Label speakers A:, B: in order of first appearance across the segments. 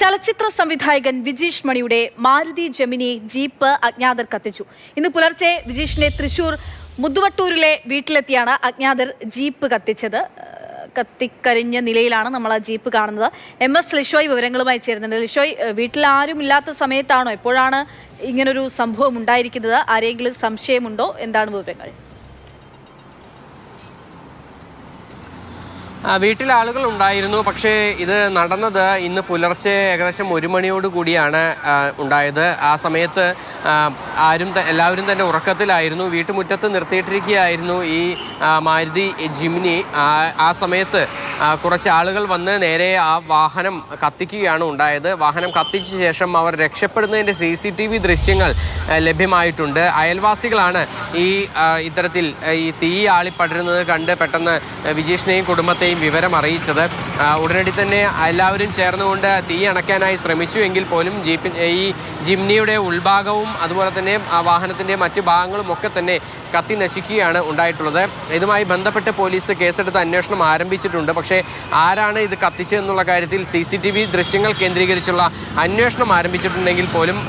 A: ചലച്ചിത്ര സംവിധായകൻ വിജീഷ് മണിയുടെ മാരുതി ജെമിനി ജീപ്പ് അജ്ഞാതർ കത്തിച്ചു. ഇന്ന് പുലർച്ചെ വിജീഷിന്റെ തൃശൂർ മുതുവട്ടൂരിലെ വീട്ടിലെത്തിയാണ് അജ്ഞാതർ ജീപ്പ് കത്തിച്ചത്. കത്തിക്കരിഞ്ഞ നിലയിലാണ് നമ്മൾ ആ ജീപ്പ് കാണുന്നത്. MS ലിഷോയ് വിവരങ്ങളുമായി ചേരുന്നുണ്ട്. ലിഷോയ്, വീട്ടിൽ ആരും ഇല്ലാത്ത സമയത്താണോ, എപ്പോഴാണ് ഇങ്ങനൊരു സംഭവം ഉണ്ടായിരിക്കുന്നത്? ആരെങ്കിലും സംശയമുണ്ടോ? എന്താണ് വിവരങ്ങൾ?
B: വീട്ടിൽ ആളുകൾ ഉണ്ടായിരുന്നു. പക്ഷേ ഇത് നടന്നത് ഇന്ന് പുലർച്ചെ ഏകദേശം 1 മണിയോട് കൂടിയാണ് ഉണ്ടായത്. ആ സമയത്ത് എല്ലാവരും തന്നെ ഉറക്കത്തിലായിരുന്നു. വീട്ടുമുറ്റത്ത് നിർത്തിയിട്ടിരിക്കുകയായിരുന്നു ഈ മാരുതി ജിമിനി. ആ സമയത്ത് കുറച്ച് ആളുകൾ വന്ന് നേരെ ആ വാഹനം കത്തിക്കുകയാണ് ഉണ്ടായത്. വാഹനം കത്തിച്ച ശേഷം അവർ രക്ഷപ്പെടുന്നതിൻ്റെ CCTV ദൃശ്യങ്ങൾ ലഭ്യമായിട്ടുണ്ട്. അയൽവാസികളാണ് ഇത്തരത്തിൽ ഈ തീ ആളിപ്പടരുന്നത് കണ്ട് പെട്ടെന്ന് വിജീഷിനെയും കുടുംബത്തെയും വിവരം അറിയിച്ചത്. ഉടനടി തന്നെ എല്ലാവരും ചേർന്നുകൊണ്ട് തീ അണയ്ക്കാനായി ശ്രമിച്ചുവെങ്കിൽ പോലും ഈ ജിംനിയുടെ ഉൾഭാഗവും അതുപോലെ തന്നെ ആ വാഹനത്തിൻ്റെ മറ്റു ഭാഗങ്ങളും ഒക്കെ തന്നെ കത്തി നശിക്കുകയാണ് ഉണ്ടായിട്ടുള്ളത്. ഇതുമായി ബന്ധപ്പെട്ട് പോലീസ് കേസെടുത്ത് അന്വേഷണം ആരംഭിച്ചിട്ടുണ്ട്. പക്ഷേ ആരാണ് ഇത് കത്തിച്ചതെന്നുള്ള കാര്യത്തിൽ CCTV ദൃശ്യങ്ങൾ കേന്ദ്രീകരിച്ചുള്ള അന്വേഷണം ആരംഭിച്ചിട്ടുണ്ടെങ്കിൽ പോലും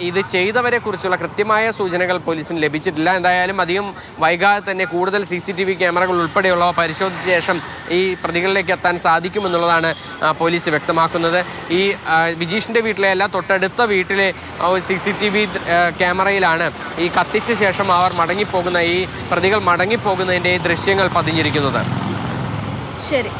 B: ഇത് ചെയ്തവരെ കുറിച്ചുള്ള കൃത്യമായ സൂചനകൾ പോലീസിന് ലഭിച്ചിട്ടില്ല. എന്തായാലും അധികം വൈകാതെ തന്നെ കൂടുതൽ CCTV ക്യാമറകൾ ഉൾപ്പെടെയുള്ളവ പരിശോധിച്ച ശേഷം ഈ പ്രതികളിലേക്ക് എത്താൻ സാധിക്കുമെന്നുള്ളതാണ് പോലീസ് വ്യക്തമാക്കുന്നത്. ഈ വിജീഷിൻ്റെ വീട്ടിലെയല്ല, തൊട്ടടുത്ത വീട്ടിലെ CCTV ക്യാമറയിലാണ് ഈ കത്തിച്ച ശേഷം അവർ മടങ്ങിപ്പോകുന്ന ഈ പ്രതികൾ മടങ്ങിപ്പോകുന്നതിൻ്റെ ദൃശ്യങ്ങൾ പതിഞ്ഞിരിക്കുന്നത്.
A: ശരി.